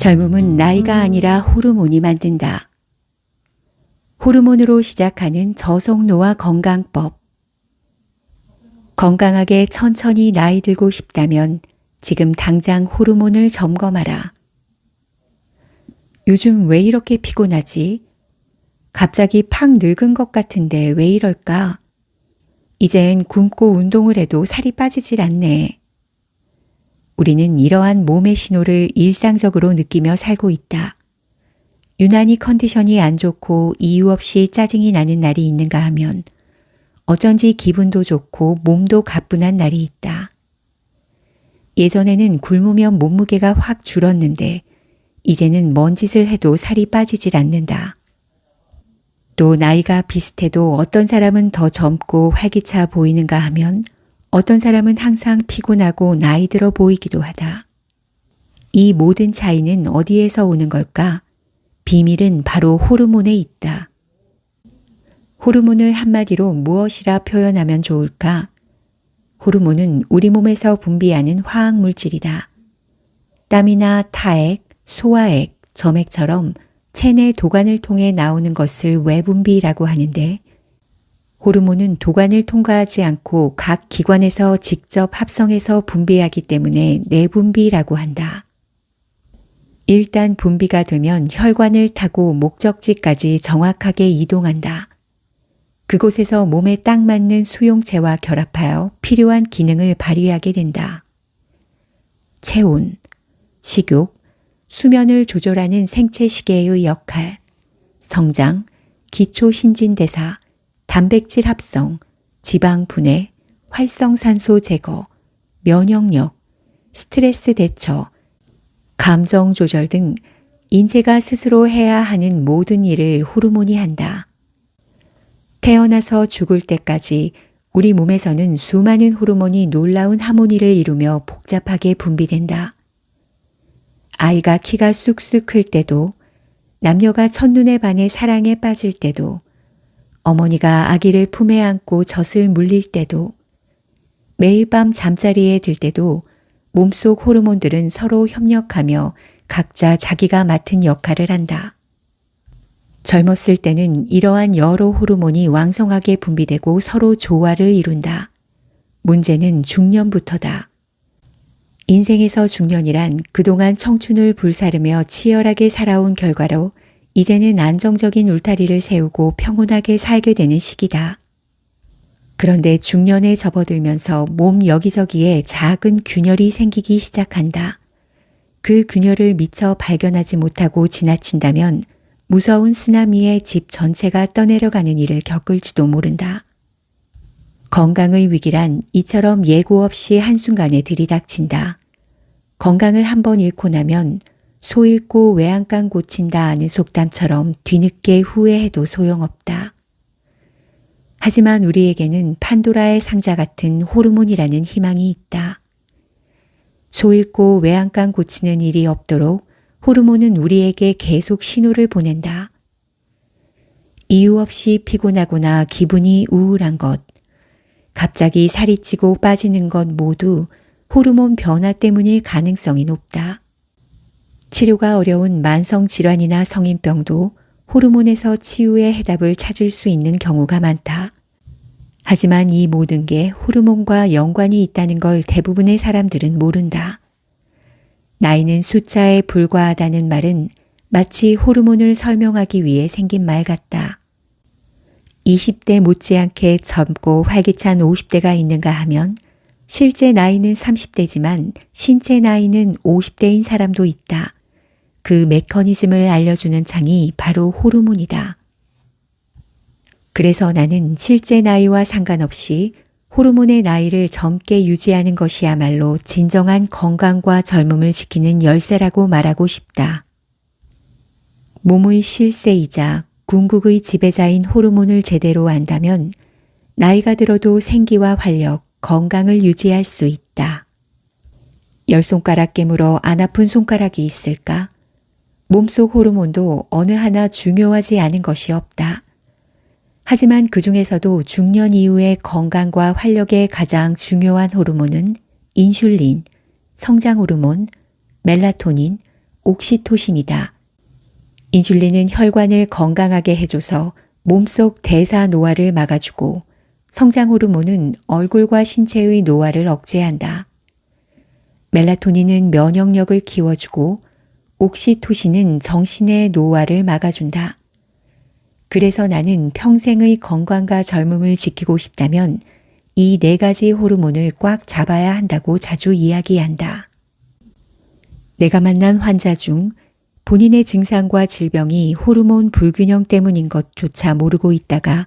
젊음은 나이가 아니라 호르몬이 만든다. 호르몬으로 시작하는 저속노화 건강법. 건강하게 천천히 나이 들고 싶다면 지금 당장 호르몬을 점검하라. 요즘 왜 이렇게 피곤하지? 갑자기 팍 늙은 것 같은데 왜 이럴까? 이젠 굶고 운동을 해도 살이 빠지질 않네. 우리는 이러한 몸의 신호를 일상적으로 느끼며 살고 있다. 유난히 컨디션이 안 좋고 이유 없이 짜증이 나는 날이 있는가 하면 어쩐지 기분도 좋고 몸도 가뿐한 날이 있다. 예전에는 굶으면 몸무게가 확 줄었는데 이제는 뭔 짓을 해도 살이 빠지질 않는다. 또 나이가 비슷해도 어떤 사람은 더 젊고 활기차 보이는가 하면 어떤 사람은 항상 피곤하고 나이 들어 보이기도 하다. 이 모든 차이는 어디에서 오는 걸까? 비밀은 바로 호르몬에 있다. 호르몬을 한마디로 무엇이라 표현하면 좋을까? 호르몬은 우리 몸에서 분비하는 화학 물질이다. 땀이나 타액, 소화액, 점액처럼 체내 도관을 통해 나오는 것을 외분비라고 하는데 호르몬은 도관을 통과하지 않고 각 기관에서 직접 합성해서 분비하기 때문에 내분비라고 한다. 일단 분비가 되면 혈관을 타고 목적지까지 정확하게 이동한다. 그곳에서 몸에 딱 맞는 수용체와 결합하여 필요한 기능을 발휘하게 된다. 체온, 식욕, 수면을 조절하는 생체시계의 역할, 성장, 기초신진대사, 단백질 합성, 지방 분해, 활성산소 제거, 면역력, 스트레스 대처, 감정 조절 등 인체가 스스로 해야 하는 모든 일을 호르몬이 한다. 태어나서 죽을 때까지 우리 몸에서는 수많은 호르몬이 놀라운 하모니를 이루며 복잡하게 분비된다. 아이가 키가 쑥쑥 클 때도, 남녀가 첫눈에 반해 사랑에 빠질 때도, 어머니가 아기를 품에 안고 젖을 물릴 때도, 매일 밤 잠자리에 들 때도 몸속 호르몬들은 서로 협력하며 각자 자기가 맡은 역할을 한다. 젊었을 때는 이러한 여러 호르몬이 왕성하게 분비되고 서로 조화를 이룬다. 문제는 중년부터다. 인생에서 중년이란 그동안 청춘을 불사르며 치열하게 살아온 결과로 이제는 안정적인 울타리를 세우고 평온하게 살게 되는 시기다. 그런데 중년에 접어들면서 몸 여기저기에 작은 균열이 생기기 시작한다. 그 균열을 미처 발견하지 못하고 지나친다면 무서운 쓰나미에 집 전체가 떠내려가는 일을 겪을지도 모른다. 건강의 위기란 이처럼 예고 없이 한순간에 들이닥친다. 건강을 한번 잃고 나면 소 잃고 외양간 고친다 하는 속담처럼 뒤늦게 후회해도 소용없다. 하지만 우리에게는 판도라의 상자 같은 호르몬이라는 희망이 있다. 소 잃고 외양간 고치는 일이 없도록 호르몬은 우리에게 계속 신호를 보낸다. 이유 없이 피곤하거나 기분이 우울한 것, 갑자기 살이 찌고 빠지는 것 모두 호르몬 변화 때문일 가능성이 높다. 치료가 어려운 만성 질환이나 성인병도 호르몬에서 치유의 해답을 찾을 수 있는 경우가 많다. 하지만 이 모든 게 호르몬과 연관이 있다는 걸 대부분의 사람들은 모른다. 나이는 숫자에 불과하다는 말은 마치 호르몬을 설명하기 위해 생긴 말 같다. 20대 못지않게 젊고 활기찬 50대가 있는가 하면 실제 나이는 30대지만 신체 나이는 50대인 사람도 있다. 그 메커니즘을 알려주는 창이 바로 호르몬이다. 그래서 나는 실제 나이와 상관없이 호르몬의 나이를 젊게 유지하는 것이야말로 진정한 건강과 젊음을 지키는 열쇠라고 말하고 싶다. 몸의 실세이자 궁극의 지배자인 호르몬을 제대로 안다면 나이가 들어도 생기와 활력, 건강을 유지할 수 있다. 10손가락 깨물어 안 아픈 손가락이 있을까? 몸속 호르몬도 어느 하나 중요하지 않은 것이 없다. 하지만 그 중에서도 중년 이후의 건강과 활력에 가장 중요한 호르몬은 인슐린, 성장 호르몬, 멜라토닌, 옥시토신이다. 인슐린은 혈관을 건강하게 해줘서 몸속 대사 노화를 막아주고 성장 호르몬은 얼굴과 신체의 노화를 억제한다. 멜라토닌은 면역력을 키워주고 옥시토신은 정신의 노화를 막아준다. 그래서 나는 평생의 건강과 젊음을 지키고 싶다면 이 4가지 호르몬을 꽉 잡아야 한다고 자주 이야기한다. 내가 만난 환자 중 본인의 증상과 질병이 호르몬 불균형 때문인 것조차 모르고 있다가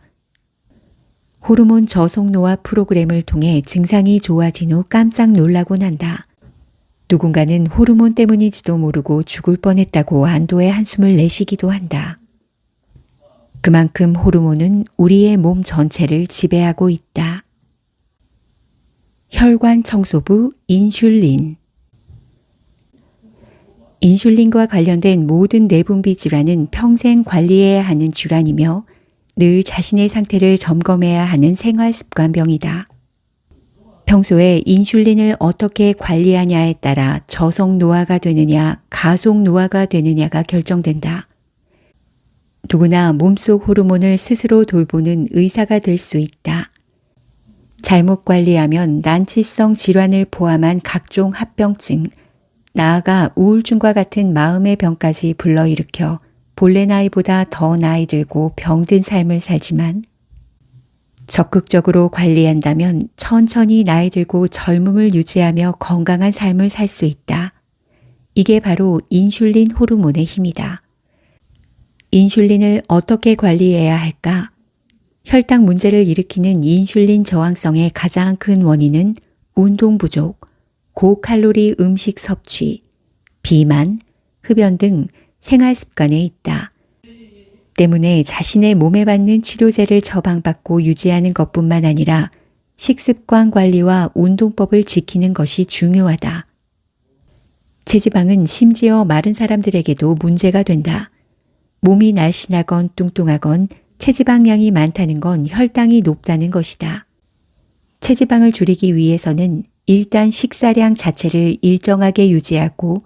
호르몬 저속노화 프로그램을 통해 증상이 좋아진 후 깜짝 놀라곤 한다. 누군가는 호르몬 때문인지도 모르고 죽을 뻔했다고 안도의 한숨을 내쉬기도 한다. 그만큼 호르몬은 우리의 몸 전체를 지배하고 있다. 혈관 청소부 인슐린. 인슐린과 관련된 모든 내분비 질환은 평생 관리해야 하는 질환이며 늘 자신의 상태를 점검해야 하는 생활 습관병이다. 평소에 인슐린을 어떻게 관리하냐에 따라 저속 노화가 되느냐, 가속 노화가 되느냐가 결정된다. 누구나 몸속 호르몬을 스스로 돌보는 의사가 될 수 있다. 잘못 관리하면 난치성 질환을 포함한 각종 합병증, 나아가 우울증과 같은 마음의 병까지 불러일으켜 본래 나이보다 더 나이 들고 병든 삶을 살지만 적극적으로 관리한다면 천천히 나이 들고 젊음을 유지하며 건강한 삶을 살 수 있다. 이게 바로 인슐린 호르몬의 힘이다. 인슐린을 어떻게 관리해야 할까? 혈당 문제를 일으키는 인슐린 저항성의 가장 큰 원인은 운동 부족, 고칼로리 음식 섭취, 비만, 흡연 등 생활 습관에 있다. 때문에 자신의 몸에 맞는 치료제를 처방받고 유지하는 것뿐만 아니라 식습관 관리와 운동법을 지키는 것이 중요하다. 체지방은 심지어 마른 사람들에게도 문제가 된다. 몸이 날씬하건 뚱뚱하건 체지방량이 많다는 건 혈당이 높다는 것이다. 체지방을 줄이기 위해서는 일단 식사량 자체를 일정하게 유지하고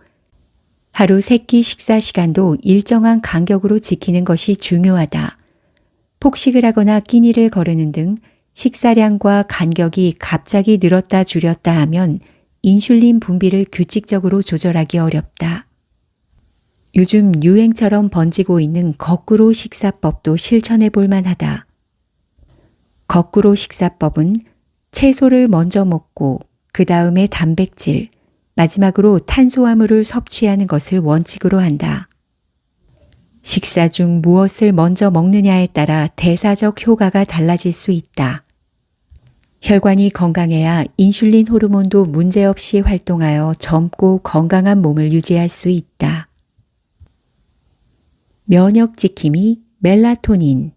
하루 3끼 식사 시간도 일정한 간격으로 지키는 것이 중요하다. 폭식을 하거나 끼니를 거르는 등 식사량과 간격이 갑자기 늘었다 줄였다 하면 인슐린 분비를 규칙적으로 조절하기 어렵다. 요즘 유행처럼 번지고 있는 거꾸로 식사법도 실천해 볼 만하다. 거꾸로 식사법은 채소를 먼저 먹고 그 다음에 단백질, 마지막으로 탄수화물을 섭취하는 것을 원칙으로 한다. 식사 중 무엇을 먼저 먹느냐에 따라 대사적 효과가 달라질 수 있다. 혈관이 건강해야 인슐린 호르몬도 문제없이 활동하여 젊고 건강한 몸을 유지할 수 있다. 면역 지킴이 멜라토닌.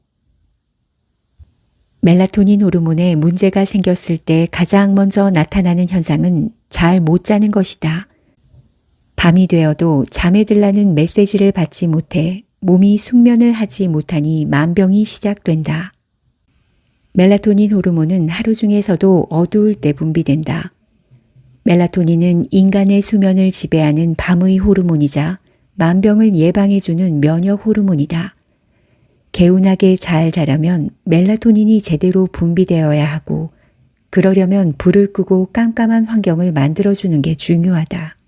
멜라토닌 호르몬에 문제가 생겼을 때 가장 먼저 나타나는 현상은 잘 못 자는 것이다. 밤이 되어도 잠에 들라는 메시지를 받지 못해 몸이 숙면을 하지 못하니 만병이 시작된다. 멜라토닌 호르몬은 하루 중에서도 어두울 때 분비된다. 멜라토닌은 인간의 수면을 지배하는 밤의 호르몬이자 만병을 예방해주는 면역 호르몬이다. 개운하게 잘 자려면 멜라토닌이 제대로 분비되어야 하고 그러려면 불을 끄고 깜깜한 환경을 만들어주는 게 중요하다.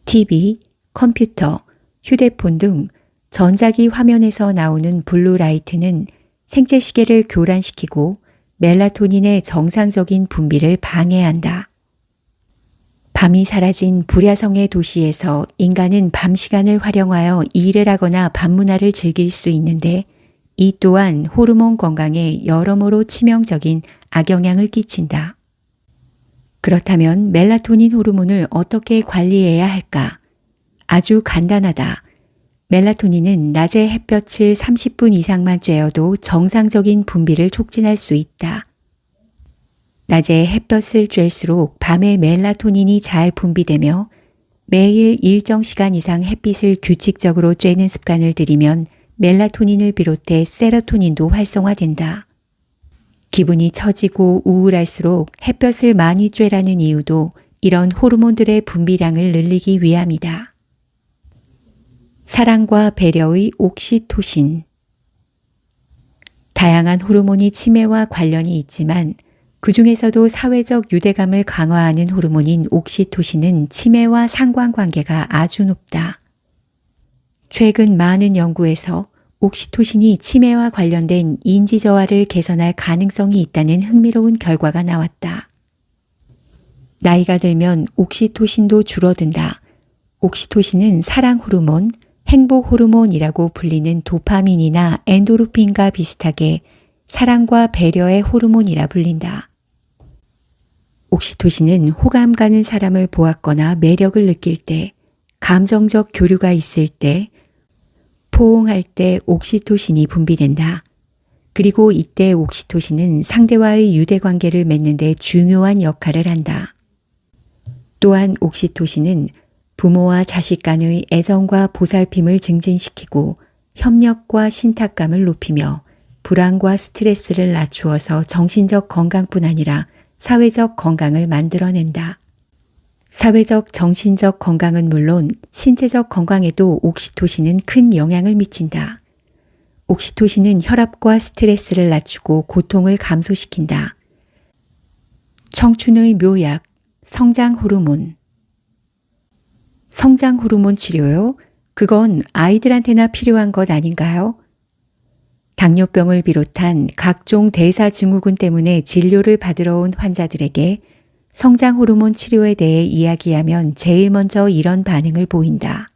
TV, 컴퓨터, 휴대폰 등 전자기 화면에서 나오는 블루라이트는 생체시계를 교란시키고 멜라토닌의 정상적인 분비를 방해한다. 밤이 사라진 불야성의 도시에서 인간은 밤 시간을 활용하여 일을 하거나 밤문화를 즐길 수 있는데 이 또한 호르몬 건강에 여러모로 치명적인 악영향을 끼친다. 그렇다면 멜라토닌 호르몬을 어떻게 관리해야 할까? 아주 간단하다. 멜라토닌은 낮에 햇볕을 30분 이상만 쬐어도 정상적인 분비를 촉진할 수 있다. 낮에 햇볕을 쬐일수록 밤에 멜라토닌이 잘 분비되며 매일 일정 시간 이상 햇빛을 규칙적으로 쬐는 습관을 들이면 멜라토닌을 비롯해 세로토닌도 활성화된다. 기분이 처지고 우울할수록 햇볕을 많이 쬐라는 이유도 이런 호르몬들의 분비량을 늘리기 위함이다. 사랑과 배려의 옥시토신. 다양한 호르몬이 치매와 관련이 있지만 그 중에서도 사회적 유대감을 강화하는 호르몬인 옥시토신은 치매와 상관관계가 아주 높다. 최근 많은 연구에서 옥시토신이 치매와 관련된 인지 저하를 개선할 가능성이 있다는 흥미로운 결과가 나왔다. 나이가 들면 옥시토신도 줄어든다. 옥시토신은 사랑 호르몬, 행복 호르몬이라고 불리는 도파민이나 엔도르핀과 비슷하게 사랑과 배려의 호르몬이라 불린다. 옥시토신은 호감 가는 사람을 보았거나 매력을 느낄 때, 감정적 교류가 있을 때, 포옹할 때 옥시토신이 분비된다. 그리고 이때 옥시토신은 상대와의 유대관계를 맺는 데 중요한 역할을 한다. 또한 옥시토신은 부모와 자식 간의 애정과 보살핌을 증진시키고 협력과 신탁감을 높이며 불안과 스트레스를 낮추어서 정신적 건강뿐 아니라 사회적 건강을 만들어낸다. 사회적 정신적 건강은 물론 신체적 건강에도 옥시토신은 큰 영향을 미친다. 옥시토신은 혈압과 스트레스를 낮추고 고통을 감소시킨다. 청춘의 묘약, 성장 호르몬. 성장 호르몬 치료요? 그건 아이들한테나 필요한 것 아닌가요? 당뇨병을 비롯한 각종 대사증후군 때문에 진료를 받으러 온 환자들에게 성장 호르몬 치료에 대해 이야기하면 제일 먼저 이런 반응을 보인다.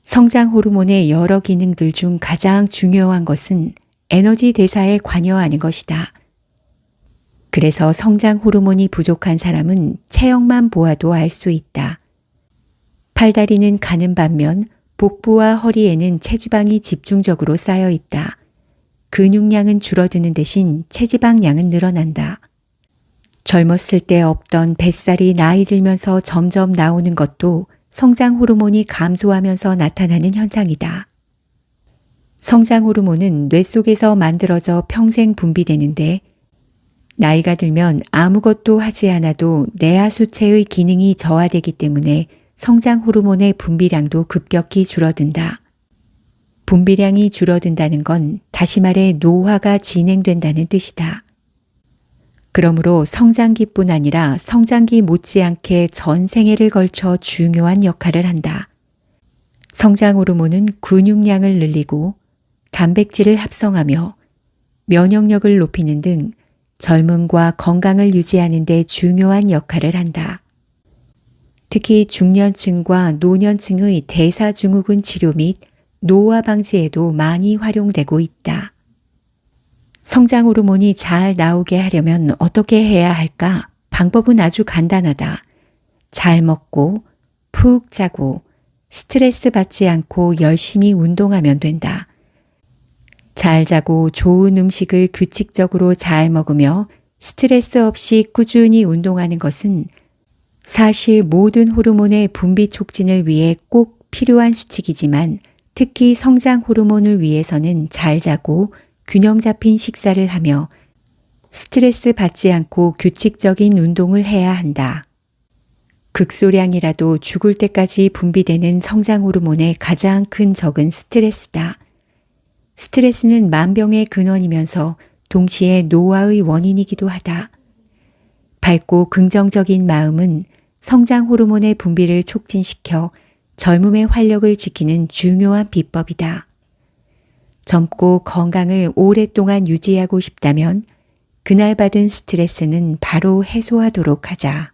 성장 호르몬의 여러 기능들 중 가장 중요한 것은 에너지 대사에 관여하는 것이다. 그래서 성장 호르몬이 부족한 사람은 체형만 보아도 알 수 있다. 팔다리는 가는 반면 복부와 허리에는 체지방이 집중적으로 쌓여 있다. 근육량은 줄어드는 대신 체지방량은 늘어난다. 젊었을 때 없던 뱃살이 나이 들면서 점점 나오는 것도 성장 호르몬이 감소하면서 나타나는 현상이다. 성장 호르몬은 뇌 속에서 만들어져 평생 분비되는데 나이가 들면 아무것도 하지 않아도 뇌하수체의 기능이 저하되기 때문에 성장 호르몬의 분비량도 급격히 줄어든다. 분비량이 줄어든다는 건 다시 말해 노화가 진행된다는 뜻이다. 그러므로 성장기뿐 아니라 성장기 못지않게 전 생애를 걸쳐 중요한 역할을 한다. 성장 호르몬은 근육량을 늘리고 단백질을 합성하며 면역력을 높이는 등 젊음과 건강을 유지하는 데 중요한 역할을 한다. 특히 중년층과 노년층의 대사증후군 치료 및 노화 방지에도 많이 활용되고 있다. 성장 호르몬이 잘 나오게 하려면 어떻게 해야 할까? 방법은 아주 간단하다. 잘 먹고, 푹 자고, 스트레스 받지 않고 열심히 운동하면 된다. 잘 자고 좋은 음식을 규칙적으로 잘 먹으며 스트레스 없이 꾸준히 운동하는 것은 사실 모든 호르몬의 분비 촉진을 위해 꼭 필요한 수칙이지만 특히 성장 호르몬을 위해서는 잘 자고 균형 잡힌 식사를 하며 스트레스 받지 않고 규칙적인 운동을 해야 한다. 극소량이라도 죽을 때까지 분비되는 성장 호르몬의 가장 큰 적은 스트레스다. 스트레스는 만병의 근원이면서 동시에 노화의 원인이기도 하다. 밝고 긍정적인 마음은 성장 호르몬의 분비를 촉진시켜 젊음의 활력을 지키는 중요한 비법이다. 젊고 건강을 오랫동안 유지하고 싶다면 그날 받은 스트레스는 바로 해소하도록 하자.